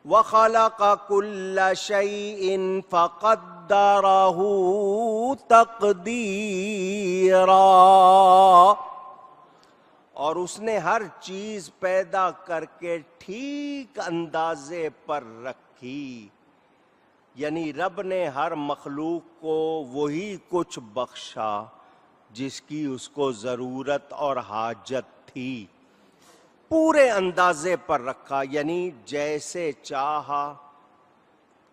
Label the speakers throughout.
Speaker 1: وَخَلَقَ كُلَّ شَيْءٍ فَقَدَّرَهُ تَقْدِيرًا، اور اس نے ہر چیز پیدا کر کے ٹھیک اندازے پر رکھی، یعنی رب نے ہر مخلوق کو وہی کچھ بخشا جس کی اس کو ضرورت اور حاجت تھی، پورے اندازے پر رکھا، یعنی جیسے چاہا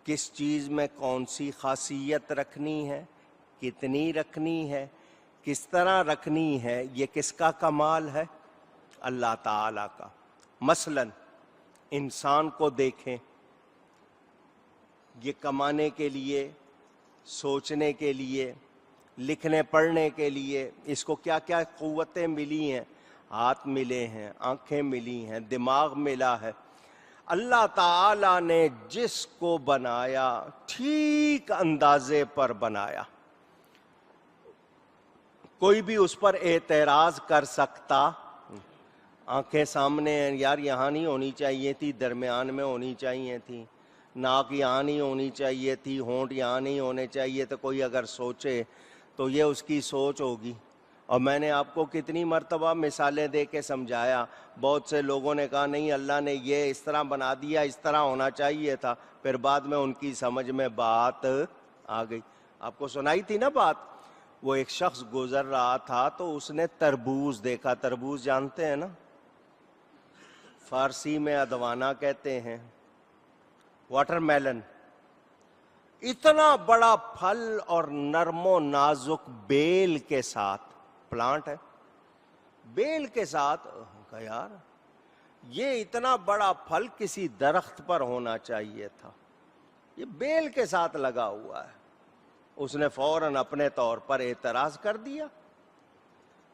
Speaker 1: کس چیز میں کون سی خاصیت رکھنی ہے، کتنی رکھنی ہے، کس طرح رکھنی ہے، یہ کس کا کمال ہے؟ اللہ تعالی کا۔ مثلا انسان کو دیکھیں، یہ کمانے کے لیے، سوچنے کے لیے، لکھنے پڑھنے کے لیے اس کو کیا کیا قوتیں ملی ہیں؟ ہاتھ ملے ہیں، آنکھیں ملی ہیں، دماغ ملا ہے۔ اللہ تعالی نے جس کو بنایا ٹھیک اندازے پر بنایا، کوئی بھی اس پر اعتراض کر سکتا؟ آنکھیں سامنے ہیں، یار یہاں نہیں ہونی چاہیے تھی، درمیان میں ہونی چاہیے تھی، ناک یہاں نہیں ہونی چاہیے تھی، ہونٹ یہاں نہیں ہونے چاہیے، تو کوئی اگر سوچے تو یہ اس کی سوچ ہوگی۔ اور میں نے آپ کو کتنی مرتبہ مثالیں دے کے سمجھایا، بہت سے لوگوں نے کہا نہیں اللہ نے یہ اس طرح بنا دیا، اس طرح ہونا چاہیے تھا، پھر بعد میں ان کی سمجھ میں بات آ گئی۔ آپ کو سنائی تھی نا بات، وہ ایک شخص گزر رہا تھا تو اس نے تربوز دیکھا، تربوز جانتے ہیں نا، فارسی میں ادوانا کہتے ہیں، واٹر میلن، اتنا بڑا پھل اور نرم و نازک بیل کے ساتھ، پلانٹ ہے، بیل کے ساتھ، کہا یار یہ اتنا بڑا پھل کسی درخت پر ہونا چاہیے تھا، یہ بیل کے ساتھ لگا ہوا ہے۔ اس نے فوراً اپنے طور پر اعتراض کر دیا،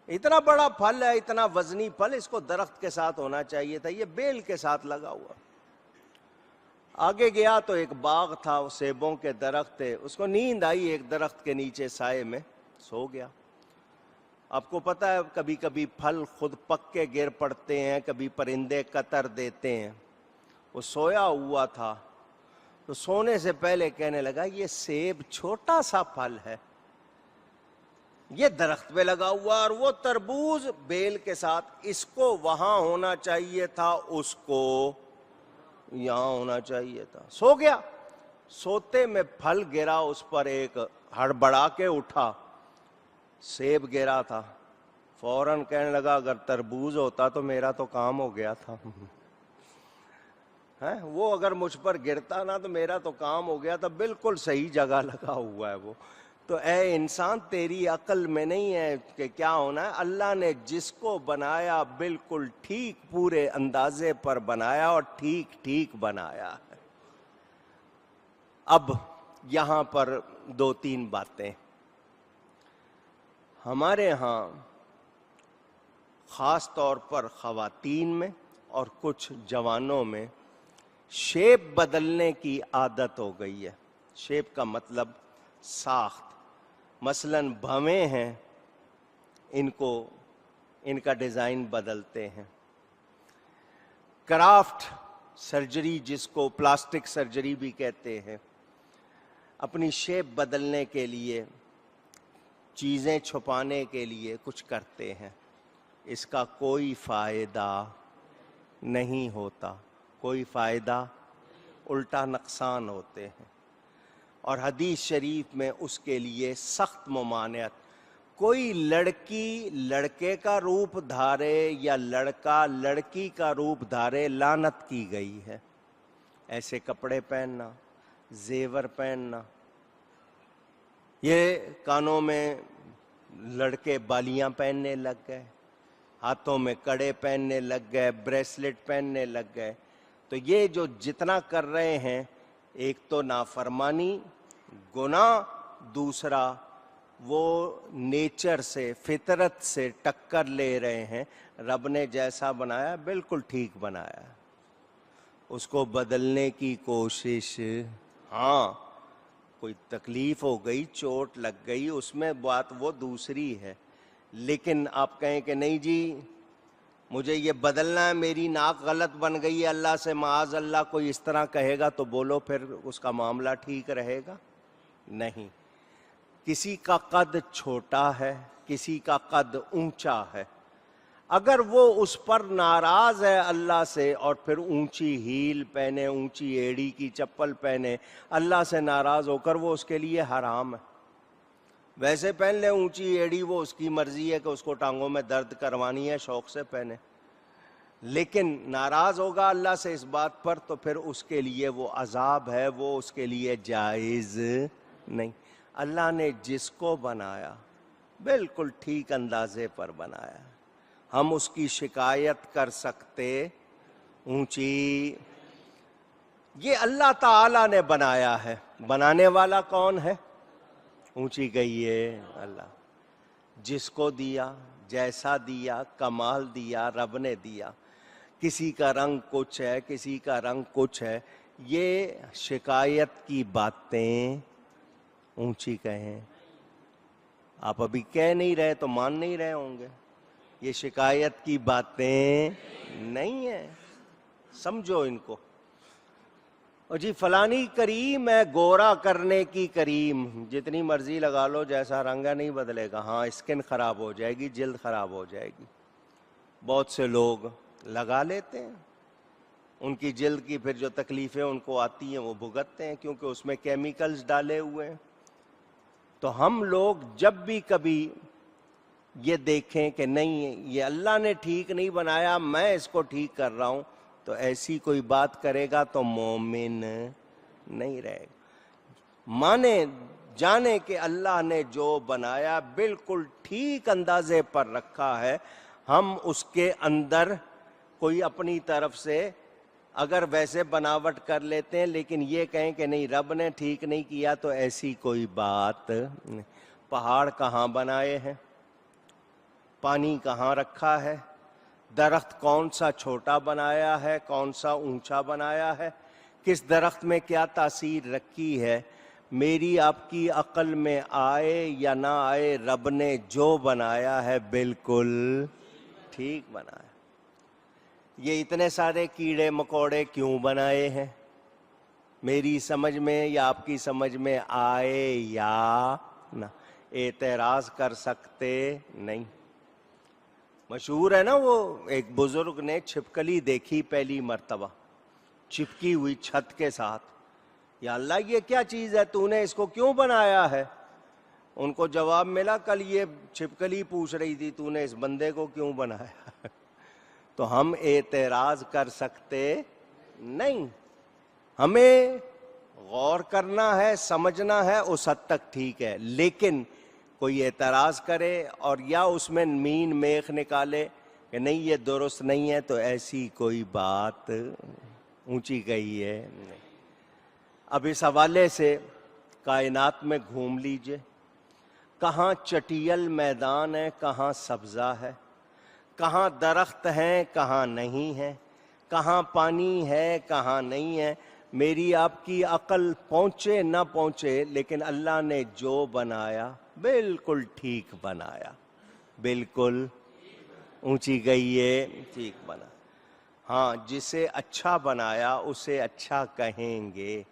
Speaker 1: اتنا بڑا پھل ہے، اتنا وزنی پھل، اس کو درخت کے ساتھ ہونا چاہیے تھا، یہ بیل کے ساتھ لگا ہوا۔ آگے گیا تو ایک باغ تھا، سیبوں کے درخت تھے، اس کو نیند آئی، ایک درخت کے نیچے سائے میں سو گیا۔ آپ کو پتہ ہے کبھی کبھی پھل خود پک کے گر پڑتے ہیں، کبھی پرندے قطر دیتے ہیں۔ وہ سویا ہوا تھا تو سونے سے پہلے کہنے لگا یہ سیب چھوٹا سا پھل ہے، یہ درخت پہ لگا ہوا، اور وہ تربوز بیل کے ساتھ، اس کو وہاں ہونا چاہیے تھا، اس کو یہاں ہونا چاہیے تھا۔ سو گیا، سوتے میں پھل گرا اس پر، ایک ہڑبڑا کے اٹھا، سیب گرا تھا، فوراً کہنے لگا اگر تربوز ہوتا تو میرا تو کام ہو گیا تھا، وہ اگر مجھ پر گرتا نا تو میرا تو کام ہو گیا تھا، بالکل صحیح جگہ لگا ہوا ہے وہ۔ تو اے انسان تیری عقل میں نہیں ہے کہ کیا ہونا ہے، اللہ نے جس کو بنایا بالکل ٹھیک پورے اندازے پر بنایا اور ٹھیک ٹھیک بنایا ہے۔ اب یہاں پر دو تین باتیں، ہمارے ہاں خاص طور پر خواتین میں اور کچھ جوانوں میں شیپ بدلنے کی عادت ہو گئی ہے۔ شیپ کا مطلب ساخت، مثلاً بھویں ہیں، ان کا ڈیزائن بدلتے ہیں۔ کرافٹ سرجری، جس کو پلاسٹک سرجری بھی کہتے ہیں، اپنی شیپ بدلنے کے لیے، چیزیں چھپانے کے لیے کچھ کرتے ہیں، اس کا کوئی فائدہ نہیں ہوتا، کوئی فائدہ، الٹا نقصان ہوتے ہیں۔ اور حدیث شریف میں اس کے لیے سخت ممانعت، کوئی لڑکی لڑکے کا روپ دھارے یا لڑکا لڑکی کا روپ دھارے، لعنت کی گئی ہے۔ ایسے کپڑے پہننا، زیور پہننا، یہ کانوں میں لڑکے بالیاں پہننے لگ گئے، ہاتھوں میں کڑے پہننے لگ گئے، بریسلٹ پہننے لگ گئے، تو یہ جو جتنا کر رہے ہیں، ایک تو نافرمانی، گناہ، دوسرا وہ نیچر سے، فطرت سے ٹکر لے رہے ہیں۔ رب نے جیسا بنایا بالکل ٹھیک بنایا، اس کو بدلنے کی کوشش، ہاں کوئی تکلیف ہو گئی، چوٹ لگ گئی، اس میں بات وہ دوسری ہے، لیکن آپ کہیں کہ نہیں جی مجھے یہ بدلنا ہے، میری ناک غلط بن گئی ہے، اللہ سے معاذ اللہ کوئی اس طرح کہے گا تو بولو پھر اس کا معاملہ ٹھیک رہے گا؟ نہیں۔ کسی کا قد چھوٹا ہے، کسی کا قد اونچا ہے، اگر وہ اس پر ناراض ہے اللہ سے اور پھر اونچی ہیل پہنے، اونچی ایڑی کی چپل پہنے، اللہ سے ناراض ہو کر، وہ اس کے لیے حرام ہے۔ ویسے پہن لے اونچی ایڑی، وہ اس کی مرضی ہے کہ اس کو ٹانگوں میں درد کروانی ہے، شوق سے پہنے، لیکن ناراض ہوگا اللہ سے اس بات پر تو پھر اس کے لیے وہ عذاب ہے، وہ اس کے لیے جائز نہیں۔ اللہ نے جس کو بنایا بالکل ٹھیک اندازے پر بنایا، ہم اس کی شکایت کر سکتے اونچی؟ یہ اللہ تعالی نے بنایا ہے، بنانے والا کون ہے؟ اونچی گئی ہے اللہ۔ جس کو دیا، جیسا دیا، کمال دیا، رب نے دیا۔ کسی کا رنگ کچھ ہے، کسی کا رنگ کچھ ہے، یہ شکایت کی باتیں اونچی کہیں۔ آپ ابھی کہہ نہیں رہے تو مان نہیں رہے ہوں گے، یہ شکایت کی باتیں نہیں ہیں، سمجھو ان کو۔ اور جی فلانی کریم ہے، گورا کرنے کی کریم، جتنی مرضی لگا لو، جیسا رنگ ہے نہیں بدلے گا۔ ہاں اسکن خراب ہو جائے گی، جلد خراب ہو جائے گی۔ بہت سے لوگ لگا لیتے ہیں، ان کی جلد کی پھر جو تکلیفیں ان کو آتی ہیں وہ بھگتتے ہیں، کیونکہ اس میں کیمیکلز ڈالے ہوئے ہیں۔ تو ہم لوگ جب بھی کبھی یہ دیکھیں کہ نہیں یہ اللہ نے ٹھیک نہیں بنایا، میں اس کو ٹھیک کر رہا ہوں، تو ایسی کوئی بات کرے گا تو مومن نہیں رہے گا۔ مانے جانے کہ اللہ نے جو بنایا بالکل ٹھیک اندازے پر رکھا ہے، ہم اس کے اندر کوئی اپنی طرف سے اگر ویسے بناوٹ کر لیتے ہیں، لیکن یہ کہیں کہ نہیں رب نے ٹھیک نہیں کیا، تو ایسی کوئی بات نہیں۔ پہاڑ کہاں بنائے ہیں؟ پانی کہاں رکھا ہے؟ درخت کون سا چھوٹا بنایا ہے، کون سا اونچا بنایا ہے، کس درخت میں کیا تاثیر رکھی ہے؟ میری آپ کی عقل میں آئے یا نہ آئے، رب نے جو بنایا ہے بالکل ٹھیک بنایا۔ یہ اتنے سارے کیڑے مکوڑے کیوں بنائے ہیں؟ میری سمجھ میں یا آپ کی سمجھ میں آئے یا نہ، اعتراض کر سکتے نہیں۔ مشہور ہے نا، وہ ایک بزرگ نے چھپکلی دیکھی پہلی مرتبہ، چپکی ہوئی چھت کے ساتھ۔ یا اللہ یہ کیا چیز ہے، تو نے اس کو کیوں بنایا ہے؟ ان کو جواب ملا، کل یہ چھپکلی پوچھ رہی تھی تو نے اس بندے کو کیوں بنایا؟ تو ہم اعتراض کر سکتے نہیں۔ ہمیں غور کرنا ہے، سمجھنا ہے، اس حد تک ٹھیک ہے، لیکن کوئی اعتراض کرے اور یا اس میں مین میخ نکالے کہ نہیں یہ درست نہیں ہے، تو ایسی کوئی بات اونچی گئی ہے نہیں۔ اب اس حوالے سے کائنات میں گھوم لیجئے، کہاں چٹیل میدان ہے، کہاں سبزہ ہے، کہاں درخت ہیں، کہاں نہیں ہیں، کہاں پانی ہے، کہاں نہیں ہے۔ میری آپ کی عقل پہنچے نہ پہنچے، لیکن اللہ نے جو بنایا بالکل ٹھیک بنایا، بالکل اونچی گئی ہے، ٹھیک بنا۔ ہاں جسے اچھا بنایا اسے اچھا کہیں گے،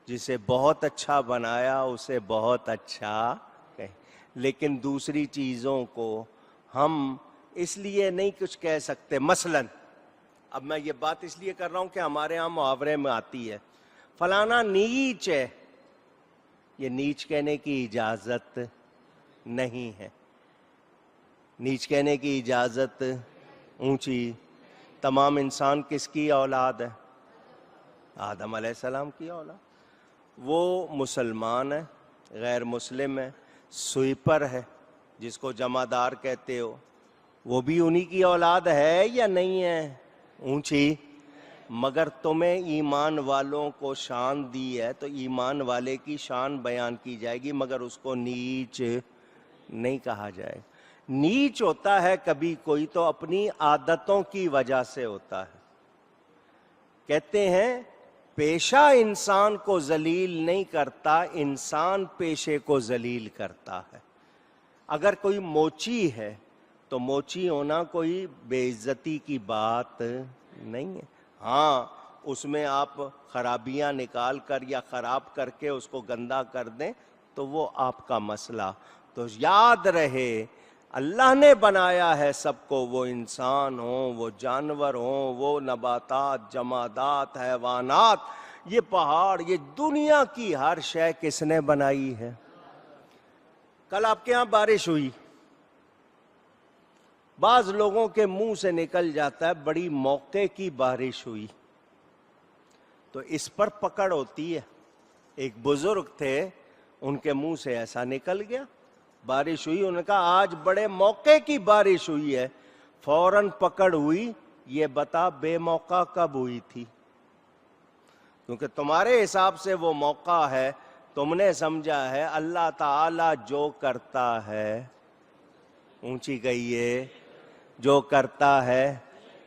Speaker 1: جسے بہت اچھا بنایا اسے بہت اچھا کہیں، لیکن دوسری چیزوں کو ہم اس لیے نہیں کچھ کہہ سکتے۔ مثلاً اب میں یہ بات اس لیے کر رہا ہوں کہ ہمارے ہاں محاورے میں آتی ہے، فلانا نیچ ہے، یہ نیچ کہنے کی اجازت نہیں ہے۔ نیچ کہنے کی اجازت اونچی۔ تمام انسان کس کی اولاد ہے؟ آدم علیہ السلام کی اولاد۔ وہ مسلمان ہے، غیر مسلم ہے، سویپر ہے جس کو جمعدار کہتے ہو، وہ بھی انہی کی اولاد ہے یا نہیں ہے؟ اونچی۔ مگر تمہیں ایمان والوں کو شان دی ہے تو ایمان والے کی شان بیان کی جائے گی، مگر اس کو نیچ نہیں کہا جائے۔ نیچ ہوتا ہے کبھی کوئی تو اپنی عادتوں کی وجہ سے ہوتا ہے۔ کہتے ہیں پیشہ انسان کو ذلیل نہیں کرتا، انسان پیشے کو ذلیل کرتا ہے۔ اگر کوئی موچی ہے تو موچی ہونا کوئی بے عزتی کی بات نہیں ہے. ہاں اس میں آپ خرابیاں نکال کر یا خراب کر کے اس کو گندا کر دیں تو وہ آپ کا مسئلہ. تو یاد رہے اللہ نے بنایا ہے سب کو, وہ انسان ہوں, وہ جانور ہوں, وہ نباتات, جمادات, حیوانات, یہ پہاڑ, یہ دنیا کی ہر شے کس نے بنائی ہے. کل آپ کے ہاں بارش ہوئی, بعض لوگوں کے منہ سے نکل جاتا ہے بڑی موقع کی بارش ہوئی, تو اس پر پکڑ ہوتی ہے. ایک بزرگ تھے, ان کے منہ سے ایسا نکل گیا, بارش ہوئی, انہوں نے کہا آج بڑے موقع کی بارش ہوئی ہے. فوراً پکڑ ہوئی, یہ بتا بے موقع کب ہوئی تھی, کیونکہ تمہارے حساب سے وہ موقع ہے, تم نے سمجھا ہے اللہ تعالی جو کرتا ہے, اونچی کہیے, جو کرتا ہے.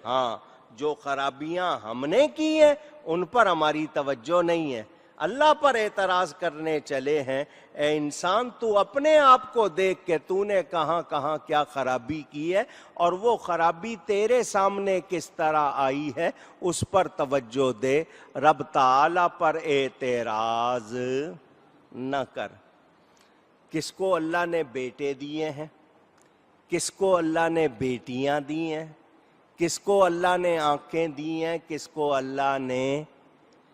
Speaker 1: ہاں جو خرابیاں ہم نے کی ہیں ان پر ہماری توجہ نہیں ہے, اللہ پر اعتراض کرنے چلے ہیں. اے انسان تو اپنے آپ کو دیکھ کے تو نے کہاں کہاں کیا خرابی کی ہے, اور وہ خرابی تیرے سامنے کس طرح آئی ہے اس پر توجہ دے. رب تعالی پر اعتراض نہ کر. کس کو اللہ نے بیٹے دیے ہیں, کس کو اللہ نے بیٹیاں دی ہیں, کس کو اللہ نے آنکھیں دی ہیں, کس کو اللہ نے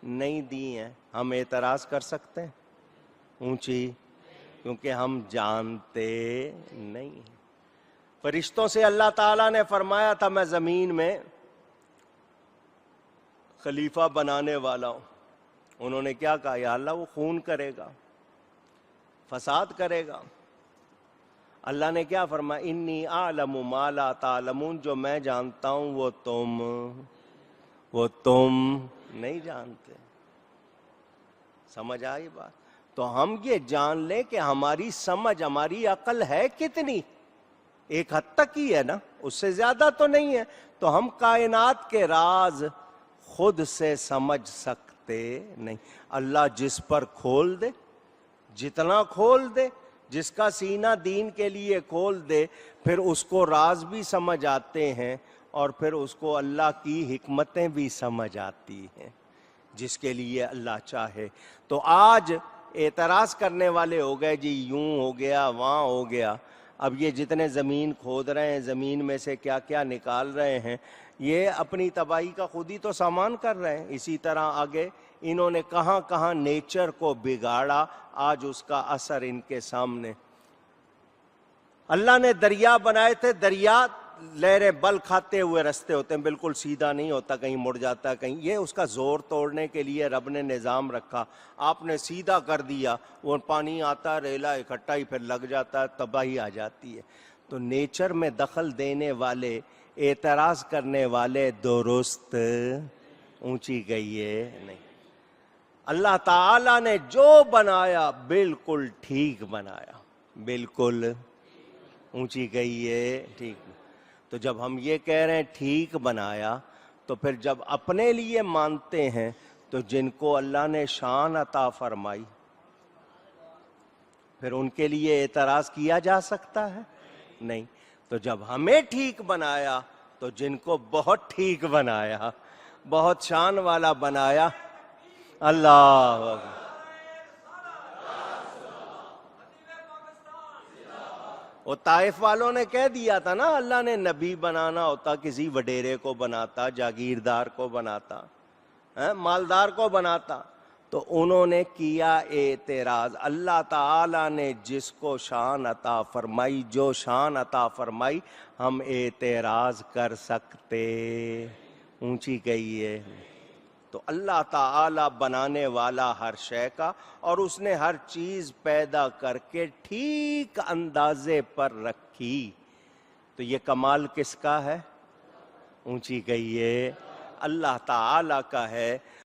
Speaker 1: نہیں دی ہیں. ہم اعتراض کر سکتے ہیں اونچی, کیونکہ ہم جانتے نہیں. فرشتوں سے اللہ تعالیٰ نے فرمایا تھا میں زمین میں خلیفہ بنانے والا ہوں. انہوں نے کیا کہا, یا اللہ وہ خون کرے گا, فساد کرے گا. اللہ نے کیا فرمایا, انی اعلم ما لا تعلمون, جو میں جانتا ہوں وہ تم نہیں جانتے. سمجھ آئی بات؟ تو ہم یہ جان لیں کہ ہماری سمجھ, ہماری عقل ہے کتنی, ایک حد تک ہی ہے نا, اس سے زیادہ تو نہیں ہے. تو ہم کائنات کے راز خود سے سمجھ سکتے نہیں. اللہ جس پر کھول دے, جتنا کھول دے, جس کا سینہ دین کے لیے کھول دے, پھر اس کو راز بھی سمجھ آتے ہیں, اور پھر اس کو اللہ کی حکمتیں بھی سمجھ آتی ہیں, جس کے لیے اللہ چاہے. تو آج اعتراض کرنے والے ہو گئے, جی یوں ہو گیا, وہاں ہو گیا. اب یہ جتنے زمین کھود رہے ہیں, زمین میں سے کیا کیا نکال رہے ہیں, یہ اپنی تباہی کا خود ہی تو سامان کر رہے ہیں. اسی طرح آگے انہوں نے کہاں کہاں نیچر کو بگاڑا, آج اس کا اثر ان کے سامنے. اللہ نے دریا بنائے تھے, دریا لہریں بل کھاتے ہوئے رستے ہوتے ہیں, بالکل سیدھا نہیں ہوتا, کہیں مڑ جاتا ہے کہیں. یہ اس کا زور توڑنے کے لیے رب نے نظام رکھا. آپ نے سیدھا کر دیا, وہ پانی آتا, ریلا اکٹھا ہی پھر لگ جاتا ہے, تباہی آ جاتی ہے. تو نیچر میں دخل دینے والے, اعتراض کرنے والے درست اونچی گئی ہے نہیں. اللہ تعالی نے جو بنایا بالکل ٹھیک بنایا, بالکل اونچی گئی ہے ٹھیک. تو جب ہم یہ کہہ رہے ہیں ٹھیک بنایا, تو پھر جب اپنے لیے مانتے ہیں تو جن کو اللہ نے شان عطا فرمائی, پھر ان کے لیے اعتراض کیا جا سکتا ہے نہیں. تو جب ہمیں ٹھیک بنایا تو جن کو بہت ٹھیک بنایا, بہت شان والا بنایا, اللہ اکبر. وہ طائف والوں نے کہہ دیا تھا نا, اللہ نے نبی بنانا ہوتا کسی وڈیرے کو بناتا, جاگیردار کو بناتا, مالدار کو بناتا. تو انہوں نے کیا اعتراض. اللہ تعالی نے جس کو شان عطا فرمائی, جو شان عطا فرمائی, ہم اعتراض کر سکتے اونچی گئی ہے. تو اللہ تعالی بنانے والا ہر شے کا, اور اس نے ہر چیز پیدا کر کے ٹھیک اندازے پر رکھی. تو یہ کمال کس کا ہے, اونچی گئی ہے, اللہ تعالی کا ہے.